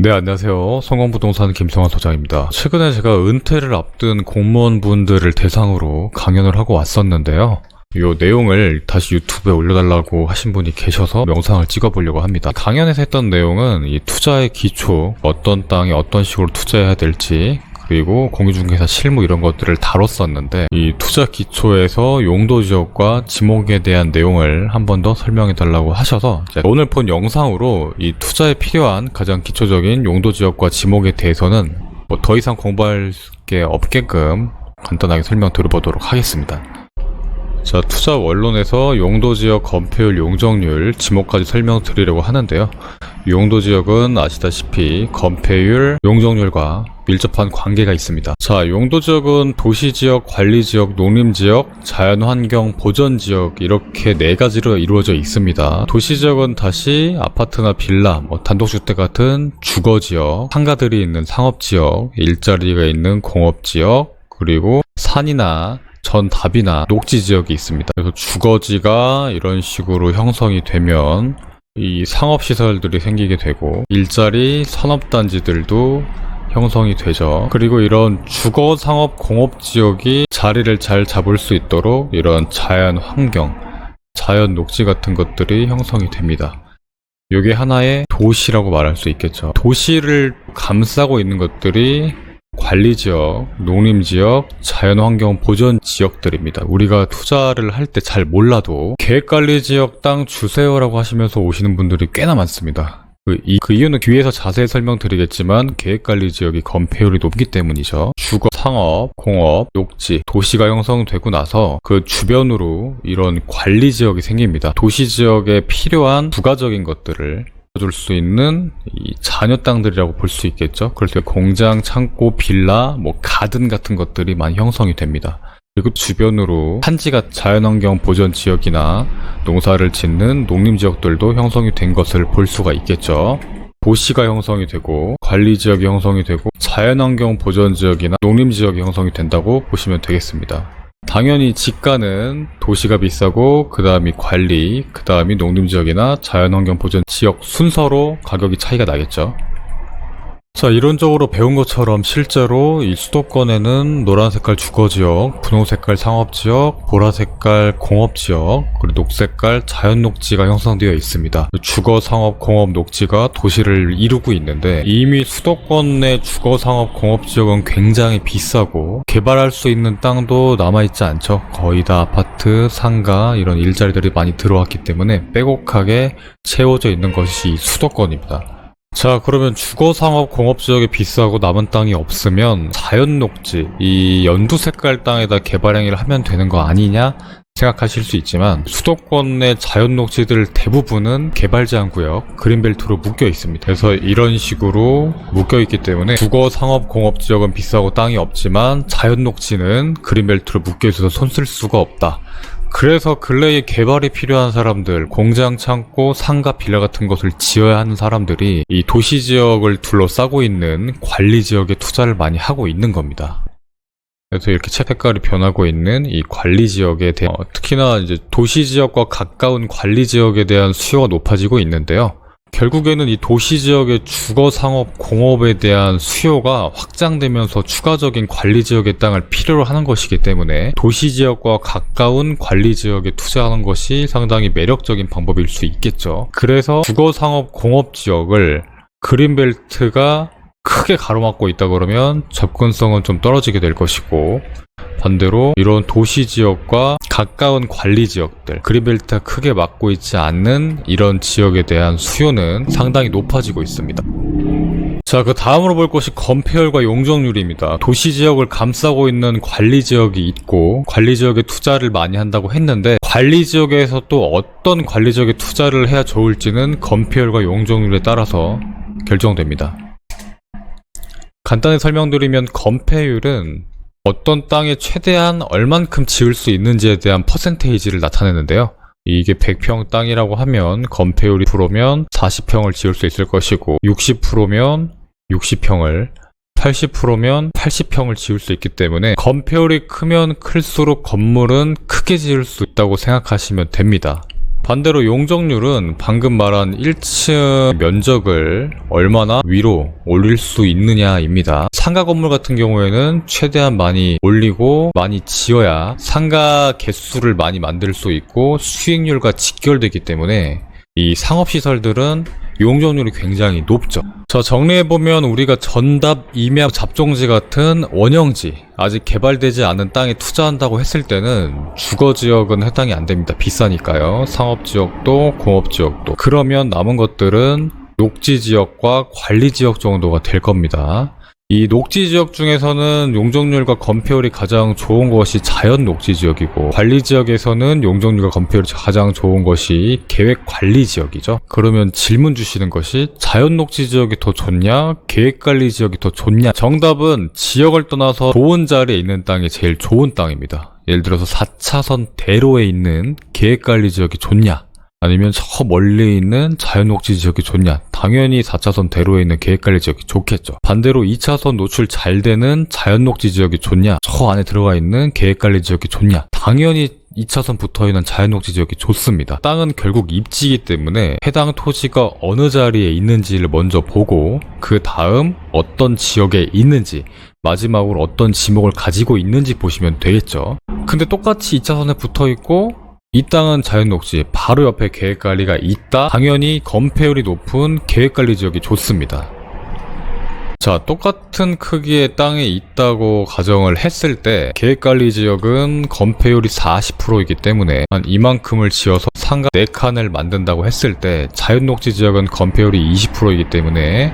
네, 안녕하세요. 성공부동산 김성환 소장입니다. 최근에 제가 은퇴를 앞둔 공무원분들을 대상으로 강연을 하고 왔었는데요. 이 내용을 다시 유튜브에 올려달라고 하신 분이 계셔서 영상을 찍어보려고 합니다. 강연에서 했던 내용은 이 투자의 기초, 어떤 땅에 어떤 식으로 투자해야 될지, 그리고 공유중개사 실무 이런 것들을 다뤘었는데, 이 투자 기초에서 용도 지역과 지목에 대한 내용을 한 번 더 설명해 달라고 하셔서 오늘 본 영상으로 이 투자에 필요한 가장 기초적인 용도 지역과 지목에 대해서는 더 이상 공부할 게 없게끔 간단하게 설명드려보도록 하겠습니다. 자, 투자 원론에서 용도지역 건폐율, 용적률, 지목까지 설명드리려고 하는데요. 용도지역은 아시다시피 건폐율, 용적률과 밀접한 관계가 있습니다. 자, 용도지역은 도시지역, 관리지역, 농림지역, 자연환경 보전지역 이렇게 네 가지로 이루어져 있습니다. 도시지역은 다시 아파트나 빌라, 단독주택 같은 주거지역, 상가들이 있는 상업지역, 일자리가 있는 공업지역, 그리고 산이나 전답이나 녹지지역이 있습니다. 그래서 주거지가 이런 식으로 형성이 되면 이 상업시설들이 생기게 되고 일자리 산업단지들도 형성이 되죠. 그리고 이런 주거, 상업, 공업지역이 자리를 잘 잡을 수 있도록 이런 자연환경, 자연 녹지 같은 것들이 형성이 됩니다. 이게 하나의 도시라고 말할 수 있겠죠. 도시를 감싸고 있는 것들이 관리지역, 농림지역, 자연환경 보전지역들입니다. 우리가 투자를 할 때 잘 몰라도 계획관리지역 땅 주세요라고 하시면서 오시는 분들이 꽤나 많습니다. 그 이유는 뒤에서 자세히 설명드리겠지만 계획관리지역이 건폐율이 높기 때문이죠. 주거, 상업, 공업, 녹지, 도시가 형성되고 나서 그 주변으로 이런 관리지역이 생깁니다. 도시지역에 필요한 부가적인 것들을 줄 수 있는 이 잔여 땅들이라고 볼 수 있겠죠. 그럴 때 공장, 창고, 빌라, 가든 같은 것들이 많이 형성이 됩니다. 그리고 주변으로 산지가 자연환경 보전 지역이나 농사를 짓는 농림지역들도 형성이 된 것을 볼 수가 있겠죠. 도시가 형성이 되고 관리지역이 형성이 되고 자연환경 보전지역이나 농림지역이 형성이 된다고 보시면 되겠습니다. 당연히 지가는 도시가 비싸고 그 다음이 관리, 그 다음이 농림지역이나 자연환경 보전 지역 순서로 가격이 차이가 나겠죠. 자, 이론적으로 배운 것처럼 실제로 이 수도권에는 노란 색깔 주거지역, 분홍 색깔 상업지역, 보라 색깔 공업지역, 그리고 녹 색깔 자연녹지가 형성되어 있습니다. 주거, 상업, 공업, 녹지가 도시를 이루고 있는데 이미 수도권의 주거, 상업, 공업지역은 굉장히 비싸고 개발할 수 있는 땅도 남아있지 않죠. 거의 다 아파트, 상가 이런 일자리들이 많이 들어왔기 때문에 빼곡하게 채워져 있는 것이 수도권입니다. 자, 그러면 주거, 상업, 공업지역이 비싸고 남은 땅이 없으면 자연녹지, 이 연두 색깔 땅에다 개발 행위를 하면 되는 거 아니냐 생각하실 수 있지만 수도권의 자연녹지들 대부분은 개발 제한구역, 그린벨트로 묶여 있습니다. 그래서 이런 식으로 묶여 있기 때문에 주거, 상업, 공업지역은 비싸고 땅이 없지만 자연녹지는 그린벨트로 묶여 있어서 손 쓸 수가 없다. 그래서 근래에 개발이 필요한 사람들, 공장, 창고, 상가, 빌라 같은 것을 지어야 하는 사람들이 이 도시지역을 둘러싸고 있는 관리지역에 투자를 많이 하고 있는 겁니다. 그래서 이렇게 색깔이 변하고 있는 이 관리지역에 대한 특히나 이제 도시지역과 가까운 관리지역에 대한 수요가 높아지고 있는데요. 결국에는 이 도시지역의 주거, 상업, 공업에 대한 수요가 확장되면서 추가적인 관리지역의 땅을 필요로 하는 것이기 때문에 도시지역과 가까운 관리지역에 투자하는 것이 상당히 매력적인 방법일 수 있겠죠. 그래서 주거, 상업, 공업지역을 그린벨트가 크게 가로막고 있다 그러면 접근성은 좀 떨어지게 될 것이고 반대로 이런 도시지역과 가까운 관리지역들, 그린벨트가 크게 막고 있지 않는 이런 지역에 대한 수요는 상당히 높아지고 있습니다. 자, 그 다음으로 볼 것이 건폐율과 용적률입니다. 도시지역을 감싸고 있는 관리지역이 있고 관리지역에 투자를 많이 한다고 했는데 관리지역에서 또 어떤 관리지역에 투자를 해야 좋을지는 건폐율과 용적률에 따라서 결정됩니다. 간단히 설명드리면 건폐율은 어떤 땅에 최대한 얼만큼 지을 수 있는지에 대한 퍼센테이지를 나타내는데요. 이게 100평 땅이라고 하면 건폐율이 10%면 40평을 지을 수 있을 것이고 60%면 60평을 80%면 80평을 지을 수 있기 때문에 건폐율이 크면 클수록 건물은 크게 지을 수 있다고 생각하시면 됩니다. 반대로 용적률은 방금 말한 1층 면적을 얼마나 위로 올릴 수 있느냐입니다. 상가 건물 같은 경우에는 최대한 많이 올리고 많이 지어야 상가 개수를 많이 만들 수 있고 수익률과 직결되기 때문에 이 상업시설들은 용적률이 굉장히 높죠. 자, 정리해보면 우리가 전답, 임야, 잡종지 같은 원형지, 아직 개발되지 않은 땅에 투자한다고 했을 때는 주거지역은 해당이 안 됩니다. 비싸니까요. 상업지역도 공업지역도. 그러면 남은 것들은 녹지지역과 관리지역 정도가 될 겁니다. 이 녹지지역 중에서는 용적률과 건폐율이 가장 좋은 것이 자연 녹지지역이고, 관리지역에서는 용적률과 건폐율이 가장 좋은 것이 계획관리지역이죠. 그러면 질문 주시는 것이 자연 녹지지역이 더 좋냐, 계획관리지역이 더 좋냐? 정답은 지역을 떠나서 좋은 자리에 있는 땅이 제일 좋은 땅입니다. 예를 들어서 4차선 대로에 있는 계획관리지역이 좋냐, 아니면 저 멀리 있는 자연녹지 지역이 좋냐? 당연히 4차선 대로에 있는 계획관리 지역이 좋겠죠. 반대로 2차선 노출 잘 되는 자연녹지 지역이 좋냐? 저 안에 들어가 있는 계획관리 지역이 좋냐? 당연히 2차선 붙어있는 자연녹지 지역이 좋습니다. 땅은 결국 입지이기 때문에 해당 토지가 어느 자리에 있는지를 먼저 보고 그 다음 어떤 지역에 있는지, 마지막으로 어떤 지목을 가지고 있는지 보시면 되겠죠. 근데 똑같이 2차선에 붙어있고 이 땅은 자연녹지, 바로 옆에 계획관리가 있다? 당연히 건폐율이 높은 계획관리 지역이 좋습니다. 자, 똑같은 크기의 땅에 있다고 가정을 했을 때 계획관리 지역은 건폐율이 40%이기 때문에 한 이만큼을 지어서 상가 4칸을 만든다고 했을 때 자연녹지 지역은 건폐율이 20%이기 때문에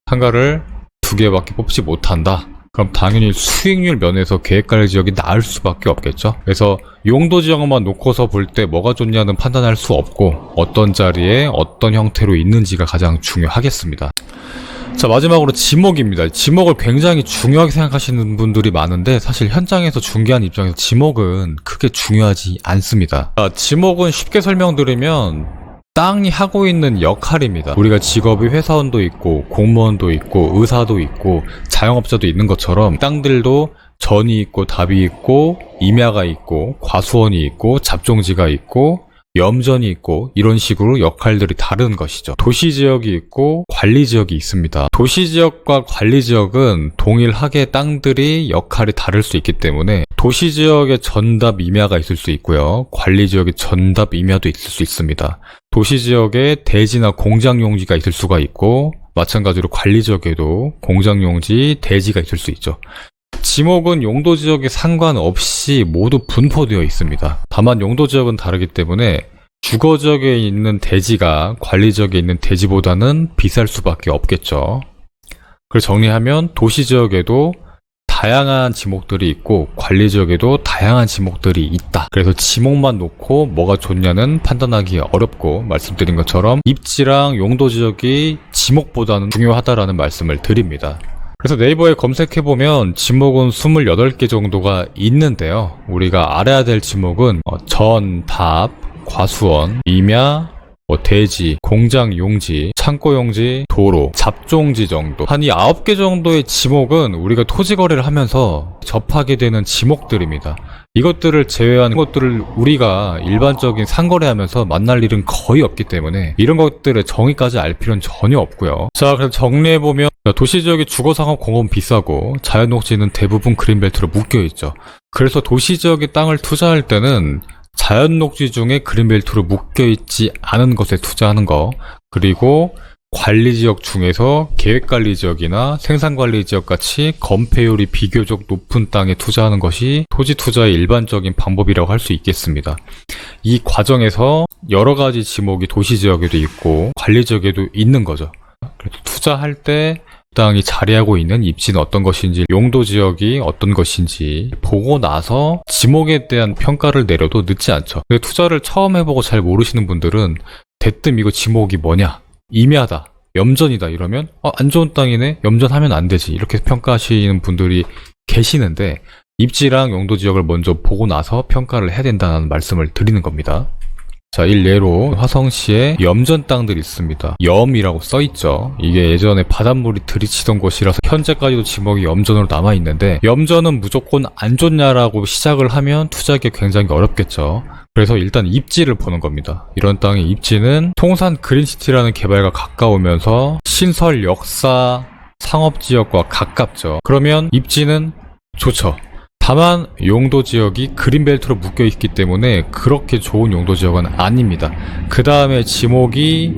상가를 2개밖에 뽑지 못한다. 그럼 당연히 수익률 면에서 계획관리 지역이 나을 수밖에 없겠죠. 그래서 용도 지역만 놓고서 볼 때 뭐가 좋냐는 판단할 수 없고 어떤 자리에 어떤 형태로 있는지가 가장 중요하겠습니다. 자, 마지막으로 지목입니다. 지목을 굉장히 중요하게 생각하시는 분들이 많은데 사실 현장에서 중개하는 입장에서 지목은 크게 중요하지 않습니다. 자, 지목은 쉽게 설명드리면 땅이 하고 있는 역할입니다. 우리가 직업이 회사원도 있고 공무원도 있고 의사도 있고 자영업자도 있는 것처럼 땅들도 전이 있고 답이 있고 임야가 있고 과수원이 있고 잡종지가 있고 염전이 있고 이런 식으로 역할들이 다른 것이죠. 도시지역이 있고 관리지역이 있습니다. 도시지역과 관리지역은 동일하게 땅들이 역할이 다를 수 있기 때문에 도시지역에 전답 임야가 있을 수 있고요. 관리지역에 전답 임야도 있을 수 있습니다. 도시지역에 대지나 공장용지가 있을 수가 있고 마찬가지로 관리지역에도 공장용지, 대지가 있을 수 있죠. 지목은 용도지역에 상관없이 모두 분포되어 있습니다. 다만 용도지역은 다르기 때문에 주거지역에 있는 대지가 관리지역에 있는 대지보다는 비쌀 수밖에 없겠죠. 그래서 정리하면 도시지역에도 다양한 지목들이 있고 관리지역에도 다양한 지목들이 있다. 그래서 지목만 놓고 뭐가 좋냐는 판단하기 어렵고 말씀드린 것처럼 입지랑 용도지역이 지목보다는 중요하다라는 말씀을 드립니다. 그래서 네이버에 검색해보면 지목은 28개 정도가 있는데요. 우리가 알아야 될 지목은 전, 답, 과수원, 임야, 대지, 공장용지, 창고용지, 도로, 잡종지 정도. 한 이 9개 정도의 지목은 우리가 토지 거래를 하면서 접하게 되는 지목들입니다. 이것들을 제외한 것들을 우리가 일반적인 상거래하면서 만날 일은 거의 없기 때문에 이런 것들의 정의까지 알 필요는 전혀 없고요. 자, 그럼 정리해보면 도시지역의 주거상업 공업은 비싸고 자연녹지는 대부분 그린벨트로 묶여있죠. 그래서 도시지역의 땅을 투자할 때는 자연녹지 중에 그린벨트로 묶여있지 않은 것에 투자하는 거, 그리고 관리지역 중에서 계획관리지역이나 생산관리지역 같이 건폐율이 비교적 높은 땅에 투자하는 것이 토지 투자의 일반적인 방법이라고 할 수 있겠습니다. 이 과정에서 여러 가지 지목이 도시지역에도 있고 관리지역에도 있는 거죠. 그래서 투자할 때 땅이 자리하고 있는 입지는 어떤 것인지, 용도지역이 어떤 것인지 보고 나서 지목에 대한 평가를 내려도 늦지 않죠. 근데 투자를 처음 해보고 잘 모르시는 분들은 대뜸 이거 지목이 뭐냐, 임야다, 염전이다 이러면 안 좋은 땅이네, 염전하면 안 되지, 이렇게 평가하시는 분들이 계시는데 입지랑 용도지역을 먼저 보고 나서 평가를 해야 된다는 말씀을 드리는 겁니다. 자, 일례로 화성시에 염전 땅들이 있습니다. 염이라고 써있죠. 이게 예전에 바닷물이 들이치던 곳이라서 현재까지도 지목이 염전으로 남아있는데 염전은 무조건 안 좋냐라고 시작을 하면 투자하기 굉장히 어렵겠죠. 그래서 일단 입지를 보는 겁니다. 이런 땅의 입지는 통산 그린시티라는 개발과 가까우면서 신설 역사 상업지역과 가깝죠. 그러면 입지는 좋죠. 다만 용도 지역이 그린벨트로 묶여 있기 때문에 그렇게 좋은 용도 지역은 아닙니다. 그 다음에 지목이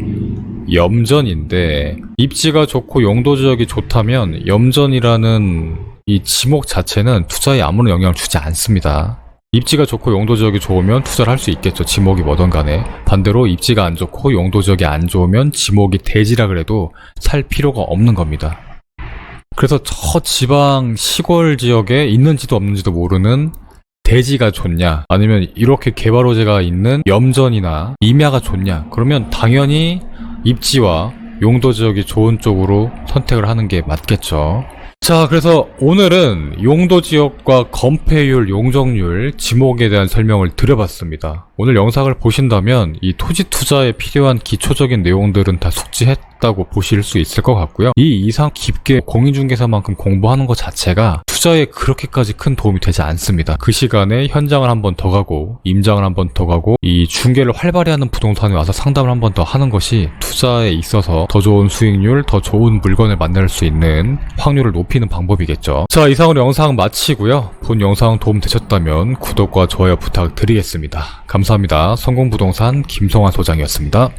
염전인데, 입지가 좋고 용도 지역이 좋다면 염전이라는 이 지목 자체는 투자에 아무런 영향을 주지 않습니다. 입지가 좋고 용도 지역이 좋으면 투자를 할 수 있겠죠. 지목이 뭐든 간에. 반대로 입지가 안 좋고 용도 지역이 안 좋으면 지목이 대지라 그래도 살 필요가 없는 겁니다. 그래서 저 지방 시골 지역에 있는지도 없는지도 모르는 대지가 좋냐, 아니면 이렇게 개발 호재가 있는 염전이나 임야가 좋냐, 그러면 당연히 입지와 용도 지역이 좋은 쪽으로 선택을 하는 게 맞겠죠. 자, 그래서 오늘은 용도 지역과 건폐율, 용적률, 지목에 대한 설명을 드려봤습니다. 오늘 영상을 보신다면 이 토지 투자에 필요한 기초적인 내용들은 다 숙지했다고 보실 수 있을 것 같고요. 이 이상 깊게 공인중개사만큼 공부하는 것 자체가 투자에 그렇게까지 큰 도움이 되지 않습니다. 그 시간에 현장을 한 번 더 가고 임장을 한 번 더 가고 이 중개를 활발히 하는 부동산에 와서 상담을 한 번 더 하는 것이 투자에 있어서 더 좋은 수익률, 더 좋은 물건을 만날 수 있는 확률을 높이는 방법이겠죠. 자, 이상으로 영상 마치고요. 본 영상 도움 되셨다면 구독과 좋아요 부탁드리겠습니다. 감사합니다. 성공부동산 김성환 소장이었습니다.